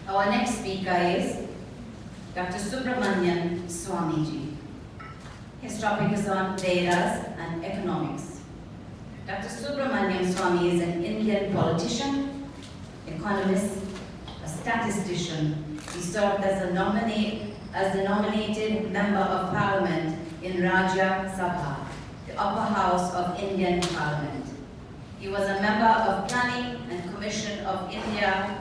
Our next speaker is Dr. Subramanian Swamiji. His topic is on Vedas and Economics. Dr. Subramanian Swamy is an Indian politician, economist, a statistician. He served as the nominated member of parliament in Rajya Sabha, the upper house of Indian parliament. He was a member of Planning and Commission of India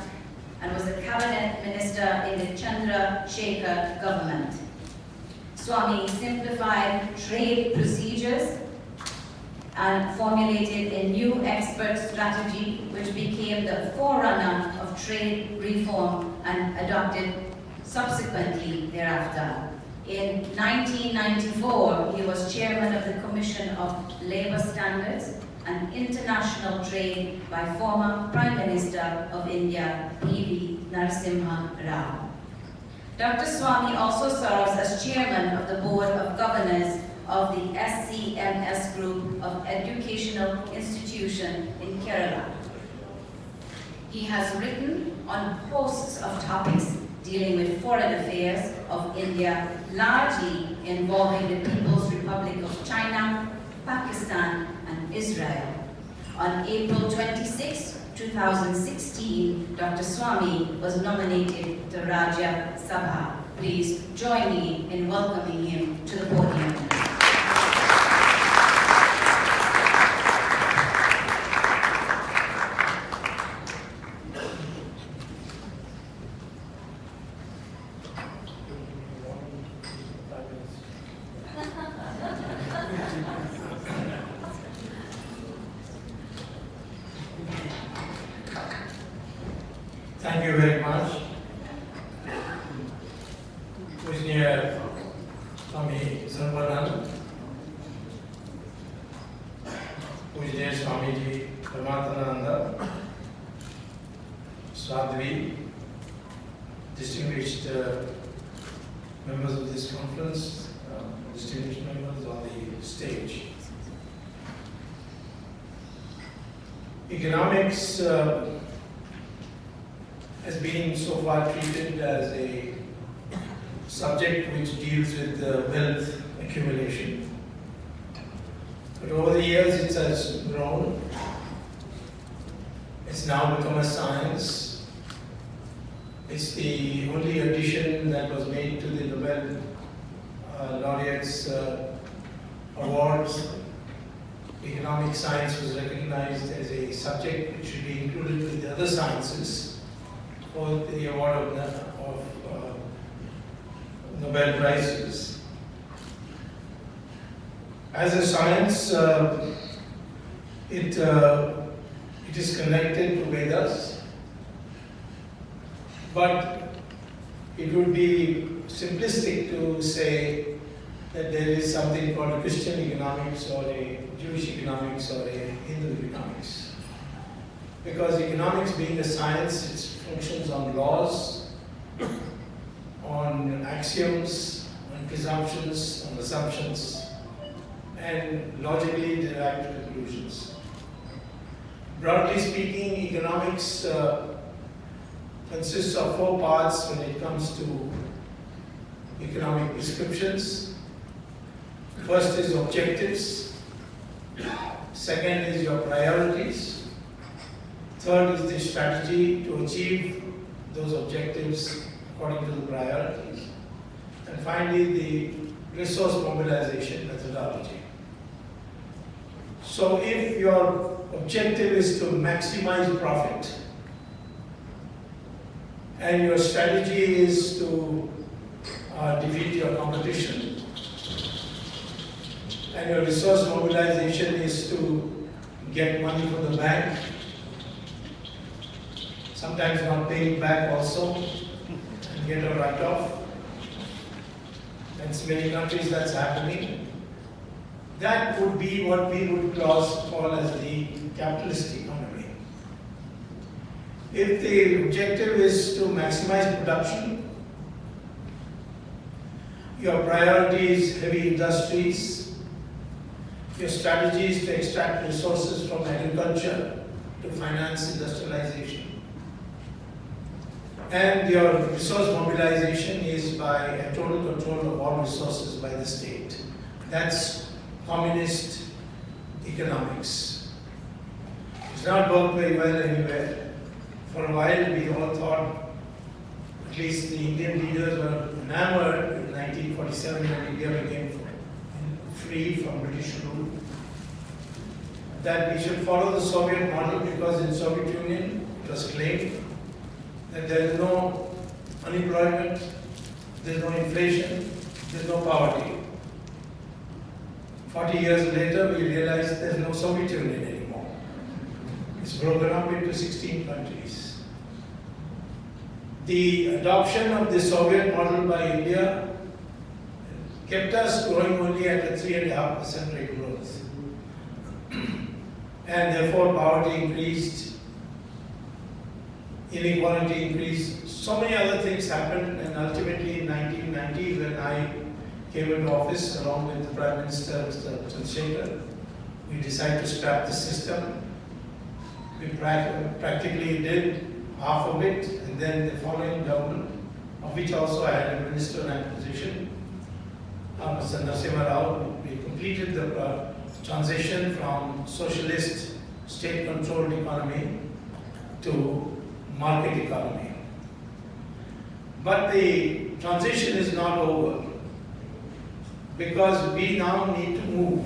and was a cabinet minister in the Chandrasekhar government. Swamy simplified trade procedures and formulated a new expert strategy which became the forerunner of trade reform and adopted subsequently thereafter. In 1994, he was chairman of the Commission of Labour Standards and International Trade by former Prime Minister of India, P.V. Narasimha Rao. Dr. Swamy also serves as chairman of the Board of Governors of the SCMS Group of Educational Institution in Kerala. He has written on hosts of topics dealing with foreign affairs of India, largely involving the People's Republic of China, Pakistan, and Israel. On April 26, 2016, Dr. Swamy was nominated to Rajya Sabha. Please join me in welcoming him to the podium. Thank you very much. Pujniya Swami Sarvanand, Pujniya Swamiji Paramatananda, Sadhvi, distinguished members of this conference, distinguished members on the stage. Economics has been so far treated as a subject which deals with wealth accumulation. But over the years it has grown. It's now become a science. It's the only addition that was made to the Nobel laureates awards. Economic science was recognized as a subject which should be included with the other sciences for the award of Nobel Prizes. As a science, it is connected to Vedas, but it would be simplistic to say that there is something called a Christian economics or a Jewish economics or a Hindu economics. Because economics being a science, it functions on laws, on axioms, on presumptions, on assumptions, and logically derived conclusions. Broadly speaking, economics consists of 4 parts when it comes to economic prescriptions. First is objectives. Second is your priorities. Third is the strategy to achieve those objectives according to the priorities. And finally, the resource mobilization methodology. So if your objective is to maximize profit and your strategy is to defeat your competition, and your resource mobilization is to get money from the bank, sometimes not paying back also, and get a write-off. In many countries that's happening. That would be what we would call as the capitalist economy. If the objective is to maximize production, your priority is heavy industries, your strategy is to extract resources from agriculture to finance industrialization. And your resource mobilization is by a total control of all resources by the state. That's communist economics. It's not worked very well anywhere. For a while we all thought, at least the Indian leaders were enamored in 1947 when India became free from British rule, that we should follow the Soviet model because in Soviet Union it was claimed that there is no unemployment, there is no inflation, there is no poverty. 40 years later we realized there is no Soviet Union anymore. It's broken up into 16 countries. The adoption of the Soviet model by India kept us growing only at a 3.5% rate growth. And therefore poverty increased, inequality increased, so many other things happened, and ultimately in 1990 when I came into office along with the Prime Minister, Mr. Chandrasekhar, we decided to scrap the system. We practically did half of it, and then the following government, of which also I had a minister in that position, Mr. Narasimha Rao, we completed the transition from socialist state-controlled economy to market economy. But the transition is not over because we now need to move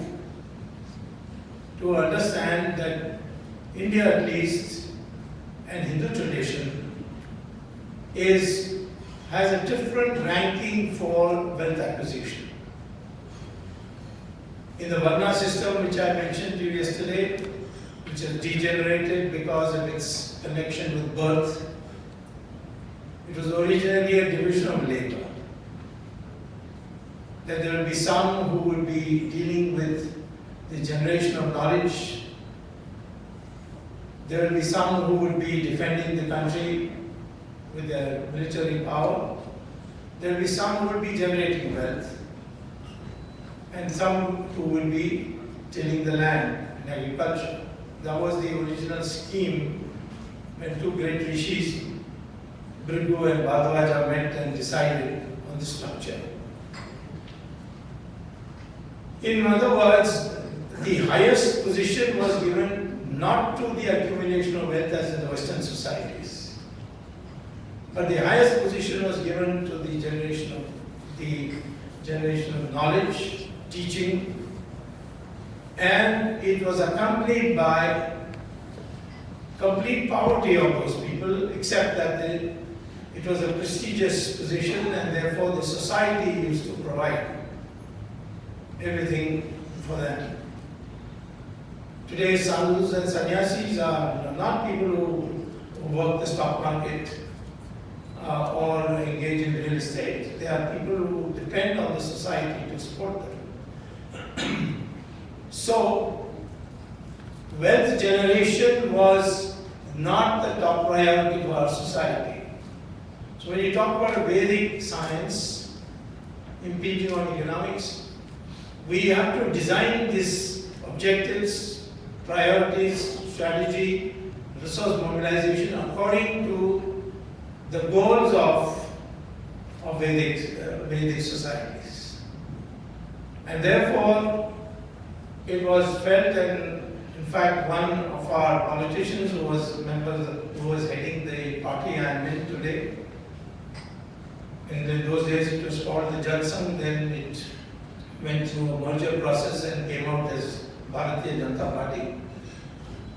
to understand that India at least and Hindu tradition has a different ranking for wealth acquisition. In the Varna system, which I mentioned to you yesterday, which is degenerated because of its connection with birth, it was originally a division of labor. That there will be some who will be dealing with the generation of knowledge. There will be some who will be defending the country with their military power. There will be some who will be generating wealth. And some who will be tilling the land in agriculture. That was the original scheme when two great rishis, Bhrigu and Bharadwaj, met and decided on the structure. In other words, the highest position was given not to the accumulation of wealth as in the Western societies, but the highest position was given to the generation of knowledge, teaching, and it was accompanied by complete poverty of those people, except that it was a prestigious position and therefore the society used to provide everything for them. Today, sadhus and sannyasis are not people who work the stock market or engage in real estate. They are people who depend on the society to support them. So, wealth generation was not the top priority for our society. So when you talk about Vedic science impinging on economics, we have to design these objectives, priorities, strategy, resource mobilization according to the goals of Vedic societies. And therefore, it was felt, and in fact, one of our politicians who was heading the party I am in today, in those days it was called the Jal Sangh, then it went through a merger process and came out as Bharatiya Janata Party.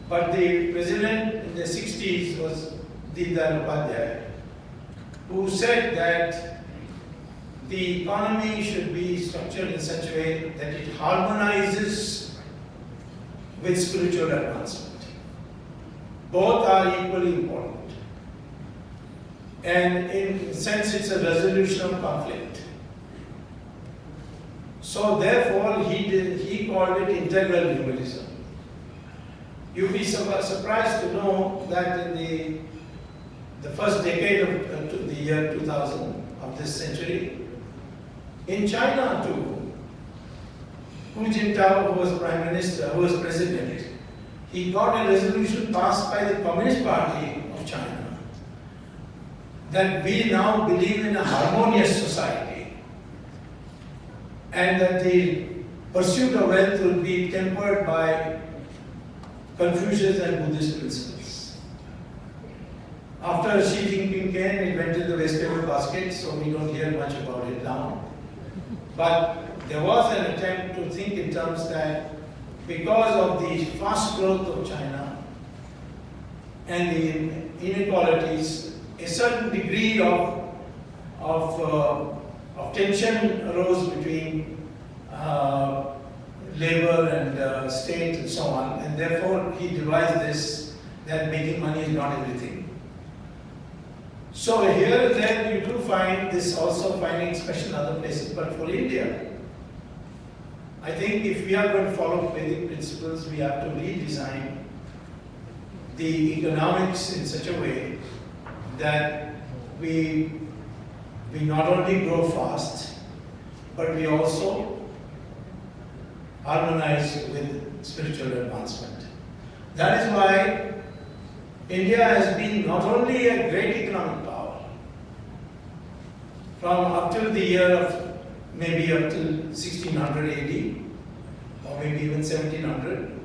But the president in the 60s was Deedar Upadhyay, who said that the economy should be structured in such a way that it harmonizes with spiritual advancement. Both are equally important. And in a sense, it's a resolution of conflict. So therefore, he called it integral humanism. You'll be surprised to know that in the first decade of the year 2000 of this century, in China too, Hu Jintao, who was Prime Minister, who was President, he got a resolution passed by the Communist Party of China that we now believe in a harmonious society and that the pursuit of wealth will be tempered by Confucius and Buddhist principles. After Xi Jinping came, it went in the wastebasket basket, so we don't hear much about it now. But there was an attempt to think in terms that because of the fast growth of China and the inequalities, a certain degree of tension arose between labor and state and so on, and therefore he devised this, that making money is not everything. So here and there you do find this also finding expression in other places, but for India, I think if we are going to follow Vedic principles, we have to redesign the economics in such a way that we not only grow fast, but we also harmonize with spiritual advancement. That is why India has been not only a great economic power, from up till the year of maybe up till 1600 AD, or maybe even 1700,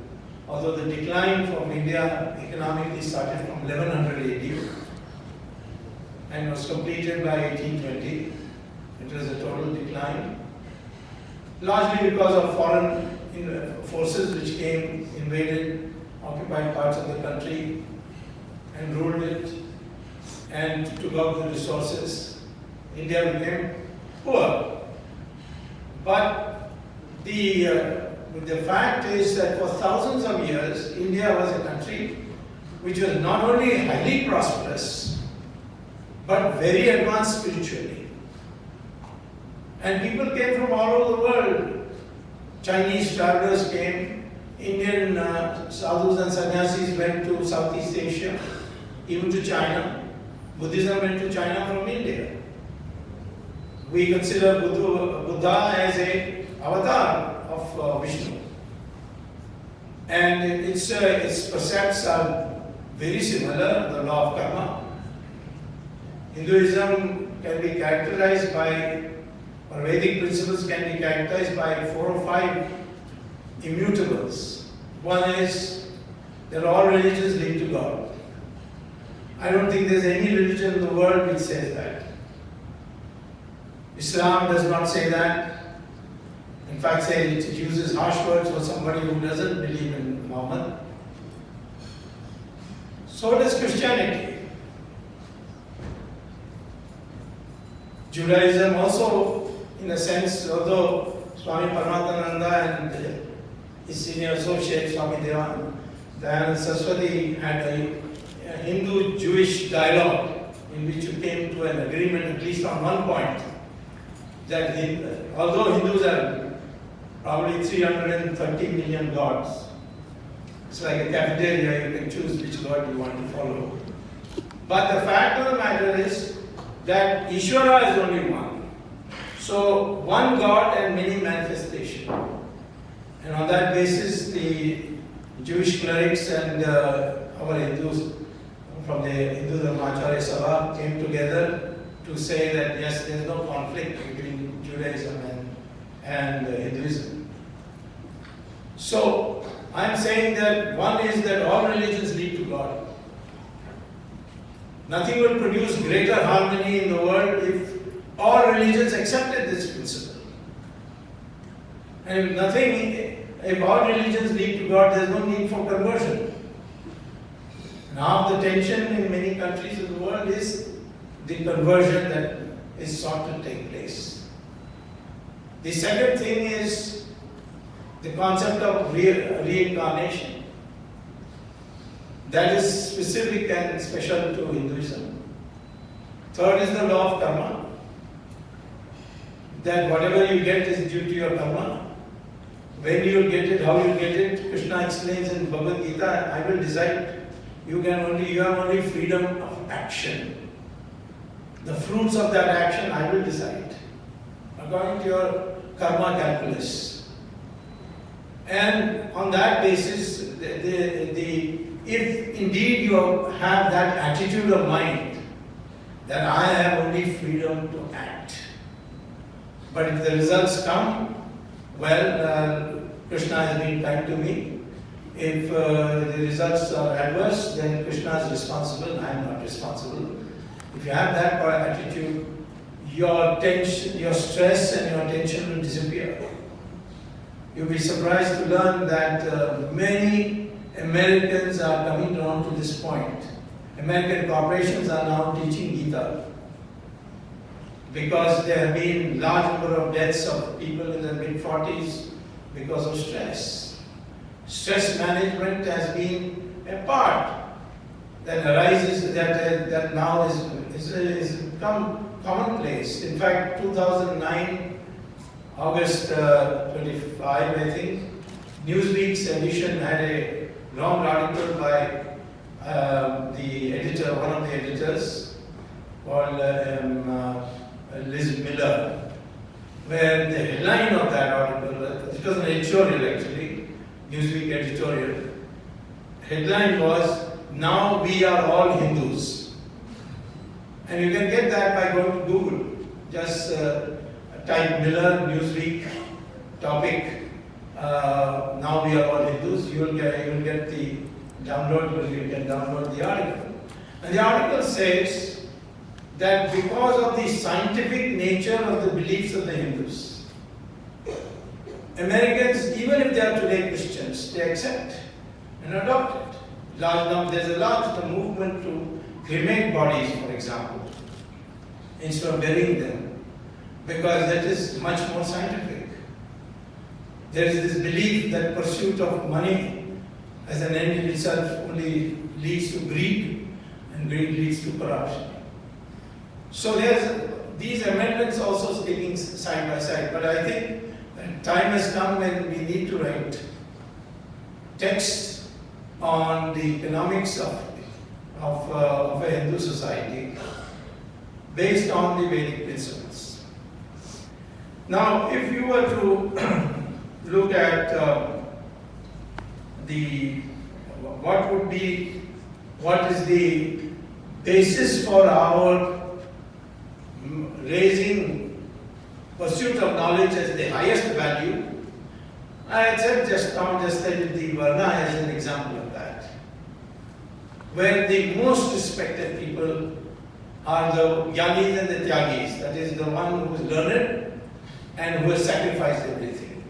although the decline from India economically started from 1100 AD and was completed by 1820. It was a total decline, largely because of foreign forces which came, invaded, occupied parts of the country and ruled it and took out the resources. India became poor. But the fact is that for thousands of years, India was a country which was not only highly prosperous, but very advanced spiritually. And people came from all over the world. Chinese travelers came, Indian sadhus and sannyasis went to Southeast Asia, even to China. Buddhism went to China from India. We consider Buddha as an avatar of Vishnu. And its precepts are very similar, the law of karma. Hinduism can be characterized by, or Vedic principles can be characterized by 4 or 5 immutables. One is that all religions lead to God. I don't think there's any religion in the world which says that. Islam does not say that. In fact, it uses harsh words for somebody who doesn't believe in Muhammad. So does Christianity. Judaism also, in a sense, although Swami Paramahansa and his senior associate Swami Dayananda Saraswati had a Hindu-Jewish dialogue in which you came to an agreement, at least on one point, that although Hindus are probably 330 million gods, it's like a cafeteria, you can choose which god you want to follow. But the fact of the matter is that Ishvara is only one. So one god and many manifestations. And on that basis, the Jewish clerics and our Hindus from the Hindu Dharmacharya Sabha came together to say that yes, there is no conflict between Judaism and Hinduism. So I am saying that one is that all religions lead to God. Nothing will produce greater harmony in the world if all religions accepted this principle. And if all religions lead to God, there is no need for conversion. Now the tension in many countries of the world is the conversion that is sought to take place. The second thing is the concept of reincarnation. That is specific and special to Hinduism. Third is the law of karma. That whatever you get is due to your karma. When you will get it, how you will get it, Krishna explains in Bhagavad Gita, I will decide. You have only freedom of action. The fruits of that action I will decide according to your karma calculus. And on that basis, if indeed you have that attitude of mind, that I have only freedom to act. But if the results come, well, Krishna has been kind to me. If the results are adverse, then Krishna is responsible, I am not responsible. If you have that attitude, your tension, your stress and your tension will disappear. You'll be surprised to learn that many Americans are coming down to this point. American corporations are now teaching Gita because there have been large number of deaths of people in their mid-40s because of stress. Stress management has been a part that arises, that now is become commonplace. In fact, 2009, August 25, I think, Newsweek's edition had a long article by the editor, one of the editors, called Liz Miller, where the headline of that article, it was an editorial actually, Newsweek editorial, headline was, "Now we are all Hindus." And you can get that by going to Google. Just type Miller, Newsweek, topic, "Now we are all Hindus." You will get the download, you can download the article. And the article says that because of the scientific nature of the beliefs of the Hindus, Americans, even if they are today Christians, they accept and adopt it. There's a large movement to cremate bodies, for example, instead of burying them, because that is much more scientific. There is this belief that pursuit of money as an end in itself only leads to greed, and greed leads to corruption. So there's these amendments also taking side by side, but I think time has come when we need to write texts on the economics of a Hindu society based on the Vedic principles. Now, if you were to look at what is the basis for our raising pursuit of knowledge as the highest value, I had said just stated the Varna as an example of that, where the most respected people are the Jnanis and the Tyagis, that is the one who is learned and who has sacrificed everything.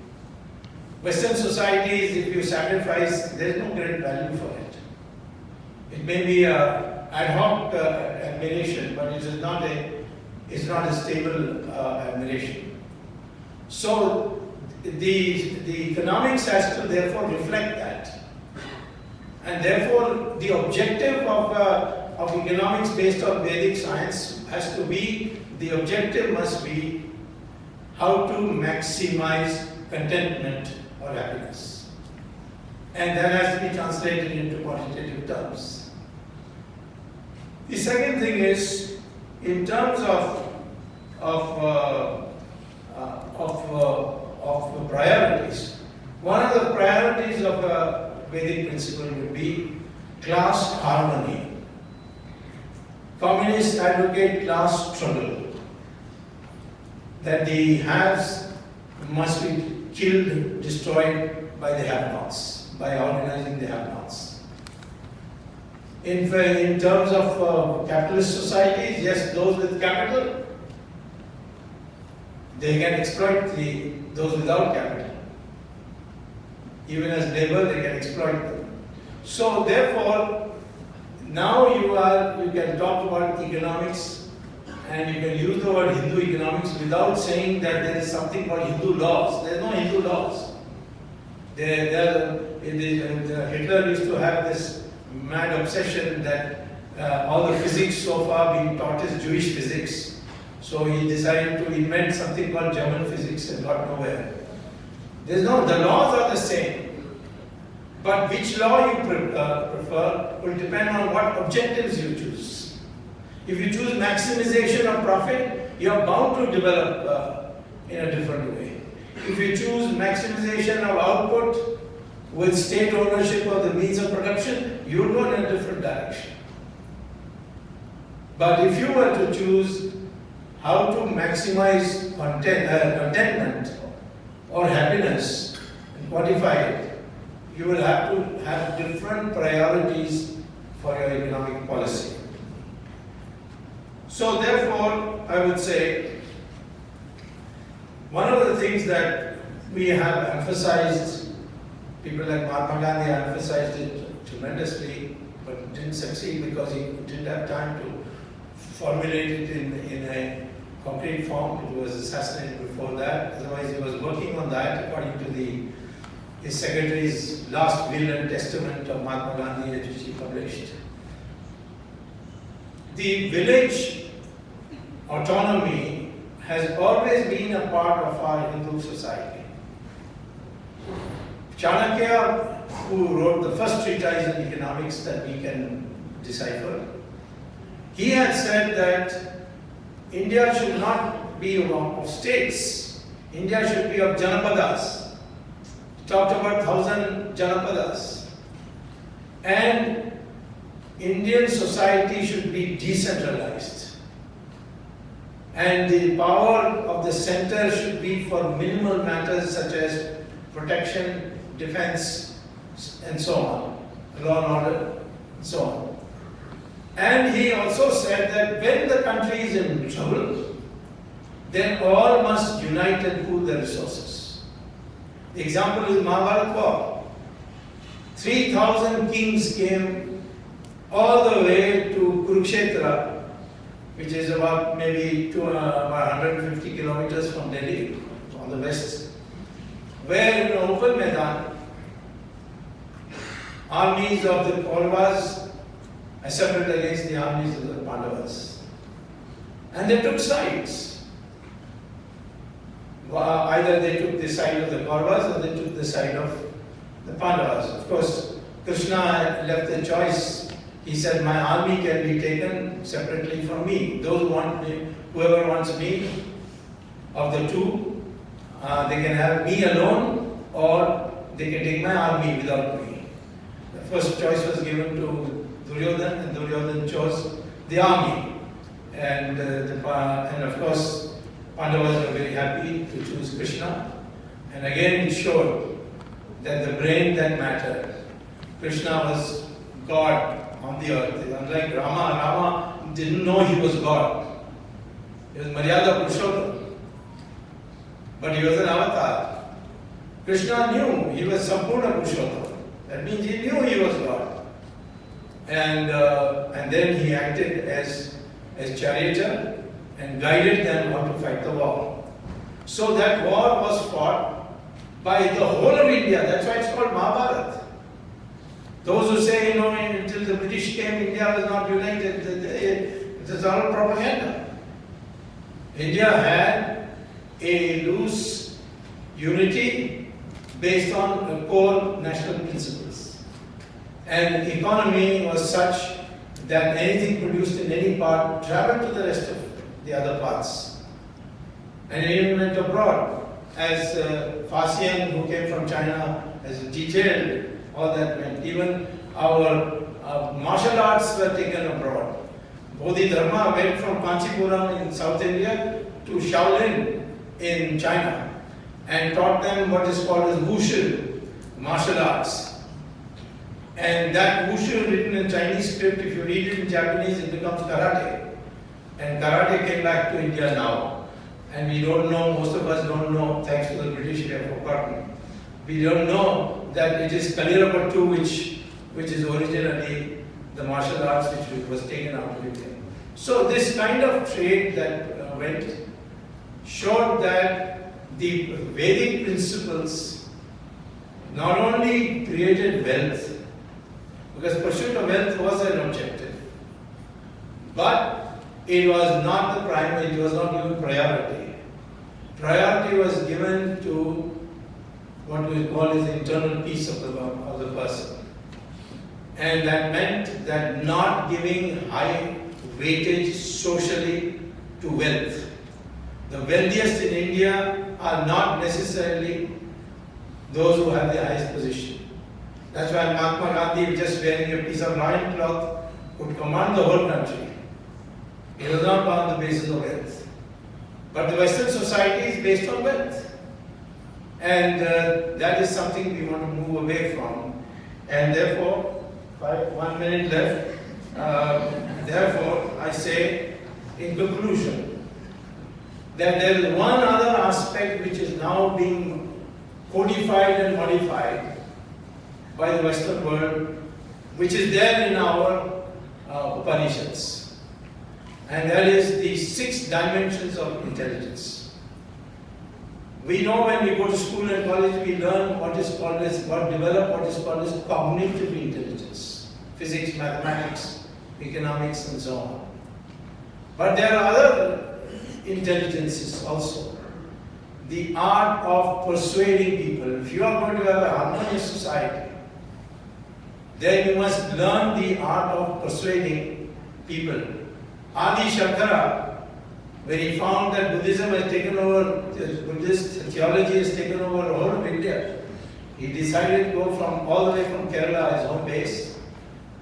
Western societies, if you sacrifice, there is no great value for it. It may be an ad hoc admiration, but it is not a stable admiration. So the economics has to therefore reflect that. And therefore the objective of economics based on Vedic science has to be, the objective must be how to maximize contentment or happiness. And that has to be translated into quantitative terms. The second thing is, in terms of priorities, one of the priorities of a Vedic principle would be class harmony. Communists advocate class struggle, that the haves must be killed, destroyed by the have-nots, by organizing the have-nots. In terms of capitalist societies, yes, those with capital, they can exploit those without capital. Even as labor, they can exploit them. So therefore, now you can talk about economics and you can use the word Hindu economics without saying that there is something called Hindu laws. There are no Hindu laws. Hitler used to have this mad obsession that all the physics so far being taught is Jewish physics. So he decided to invent something called German physics and got nowhere. The laws are the same. But which law you prefer will depend on what objectives you choose. If you choose maximization of profit, you are bound to develop in a different way. If you choose maximization of output with state ownership of the means of production, you will go in a different direction. But if you were to choose how to maximize contentment or happiness and quantify it, you will have to have different priorities for your economic policy. So therefore, I would say, one of the things that we have emphasized, people like Mahatma Gandhi emphasized it tremendously, but didn't succeed because he didn't have time to formulate it in a concrete form. It was assassinated before that. Otherwise, he was working on that according to his secretary's last will and testament of Mahatma Gandhi, which he published. The village autonomy has always been a part of our Hindu society. Chanakya, who wrote the first treatise in economics that we can decipher, he had said that India should not be of states. India should be of Janapadas. He talked about 1,000 Janapadas. And Indian society should be decentralized. And the power of the center should be for minimal matters such as protection, defense, and so on, law and order, and so on. And he also said that when the country is in trouble, then all must unite and pool their resources. The example is Mahabharata war. 3,000 kings came all the way to Kurukshetra, which is about maybe about 150 kilometers from Delhi, on the west, where in an open Maidan, armies of the Kauravas assembled against the armies of the Pandavas. And they took sides. Either they took the side of the Kauravas or they took the side of the Pandavas. Of course, Krishna left the choice. He said, my army can be taken separately from me. Those who want me, whoever wants me, of the two, they can have me alone, or they can take my army without me. The first choice was given to Duryodhan, and Duryodhan chose the army. And of course, Pandavas were very happy to choose Krishna. And again it showed that the brain that mattered. Krishna was God on the earth. Unlike Rama didn't know he was God. He was Maryada Purushottam. But he was an avatar. Krishna knew he was Sampurna Purushottam. That means he knew he was God. And then he acted as charioteer and guided them how to fight the war. So that war was fought by the whole of India. That's why it's called Mahabharata. Those who say, until the British came, India was not united, it is all propaganda. India had a loose unity based on core national principles. And the economy was such that anything produced in any part traveled to the rest of the other parts. And it even went abroad. As Fasian, who came from China, has detailed all that went. Even our martial arts were taken abroad. Bodhidharma went from Kanchipuram in South India to Shaolin in China and taught them what is called as Wushu, martial arts. And that Wushu written in Chinese script, if you read it in Japanese, it becomes karate. And karate came back to India now. And we don't know, most of us don't know, thanks to the British, they have forgotten. We don't know that it is Kalirapattu which is originally the martial arts which was taken out of India. So this kind of trade that went showed that the Vedic principles not only created wealth, because pursuit of wealth was an objective, but it was not the primary, it was not given priority. Priority was given to what we call is the internal peace of the person. And that meant that not giving high weightage socially to wealth. the wealthiest in India are not necessarily those who have the highest position. That's why Mahatma Gandhi, just wearing a piece of loin cloth, could command the whole country. He was not on the basis of wealth. But the Western society is based on wealth. And that is something we want to move away from. And therefore, 1 minute left, therefore I say in conclusion that there is one other aspect which is now being codified and modified by the Western world, which is there in our Upanishads. And that is the 6 dimensions of intelligence. We know when we go to school and college, we learn develop what is called as cognitive intelligence. Physics, mathematics, economics, and so on. But there are other intelligences also. The art of persuading people. If you are going to have a harmonious society, then you must learn the art of persuading people. Adi Shankara, when he found that Buddhism has taken over, Buddhist theology has taken over the whole of India, he decided to go all the way from Kerala, his home base,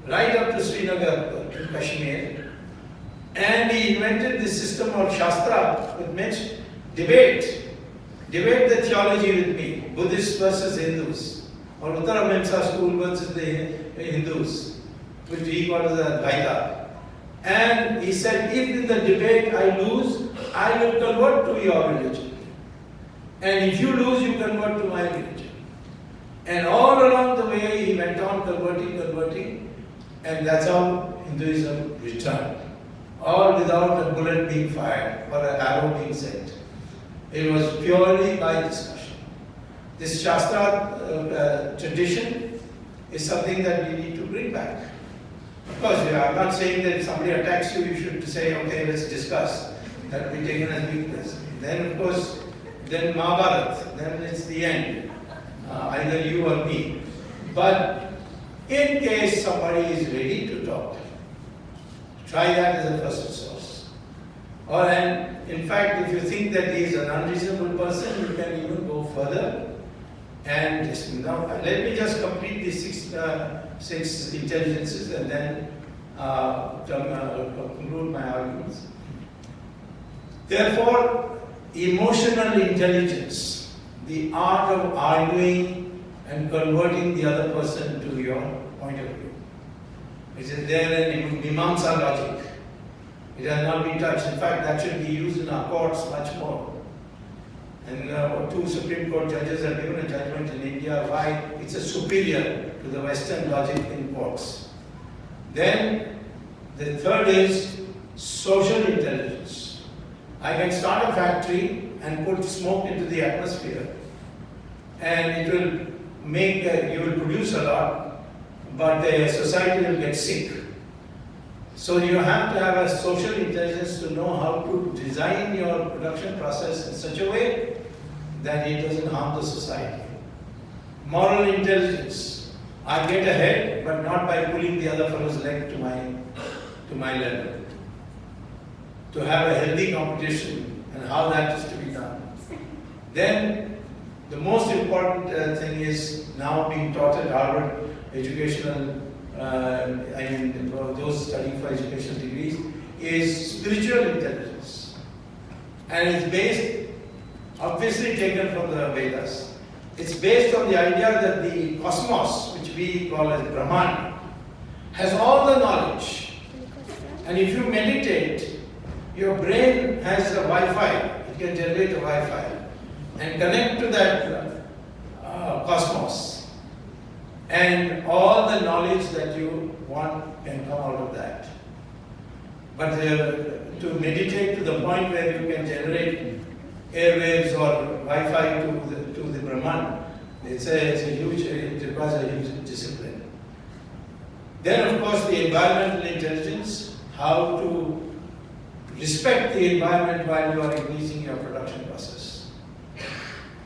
right up to Srinagar, to Kashmir, and he invented this system of Shastra, which meant debate the theology with me, Buddhists versus Hindus, or Uttaramemsa school versus the Hindus, which he called as Veda. And he said, if in the debate I lose, I will convert to your religion. And if you lose, you convert to my religion. And all along the way, he went on converting, and that's how Hinduism returned. All without a bullet being fired or an arrow being sent. It was purely by discussion. This Shastra tradition is something that we need to bring back. Of course, I'm not saying that if somebody attacks you, you should say, okay, let's discuss. That will be taken as weakness. Then, of course, then Mahabharata, then it's the end. Either you or me. But in case somebody is ready to talk, try that as a first resource. And in fact, if you think that he is an unreasonable person, you can even go further. And now, let me just complete the six intelligences and then conclude my arguments. Therefore, emotional intelligence, the art of arguing and converting the other person to your point of view. It is there in Mimamsa logic. It has not been touched. In fact, that should be used in our courts much more. And 2 Supreme Court judges have given a judgment in India why it's a superior to the Western logic in courts. Then the third is social intelligence. I can start a factory and put smoke into the atmosphere, and it will make, you will produce a lot, but the society will get sick. So you have to have a social intelligence to know how to design your production process in such a way that it doesn't harm the society. Moral intelligence. I get ahead, but not by pulling the other fellow's leg to my level. To have a healthy competition and how that is to be done. Then the most important thing is now being taught at Harvard educational, those studying for educational degrees, is spiritual intelligence. And it's based, obviously taken from the Vedas. It's based on the idea that the cosmos, which we call as Brahman, has all the knowledge. And if you meditate, your brain has a Wi-Fi. It can generate a Wi-Fi and connect to that cosmos. And all the knowledge that you want can come out of that. But to meditate to the point where you can generate airwaves or Wi-Fi to the Brahman, it requires a huge discipline. Then, of course, the environmental intelligence, how to respect the environment while you are increasing your production process.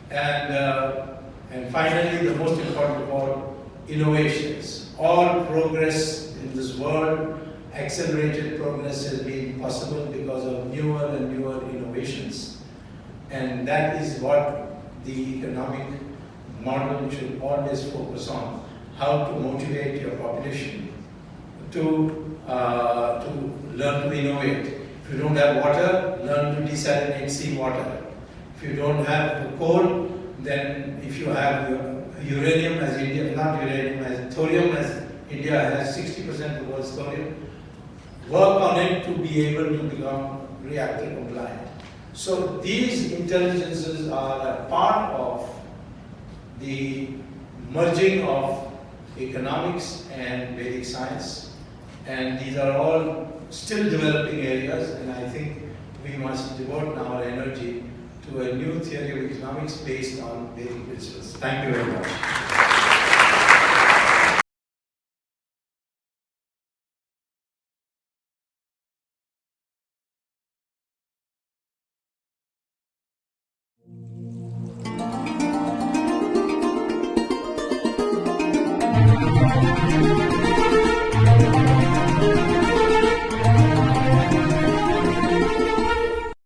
And finally, the most important of all, innovations. All progress in this world, accelerated progress has been possible because of newer and newer innovations And that is what the economic model should always focus on, how to motivate your population to learn to innovate. If you don't have water, learn to desalinate seawater. If you don't have coal, then if you have uranium as India, not uranium, as thorium as India has 60% of the world's thorium, work on it to be able to become reactor compliant. So these intelligences are a part of the merging of economics and Vedic science, and these are all still developing areas, and I think we must devote our energy to a new theory of economics based on Vedic principles. Thank you very much. Thank you.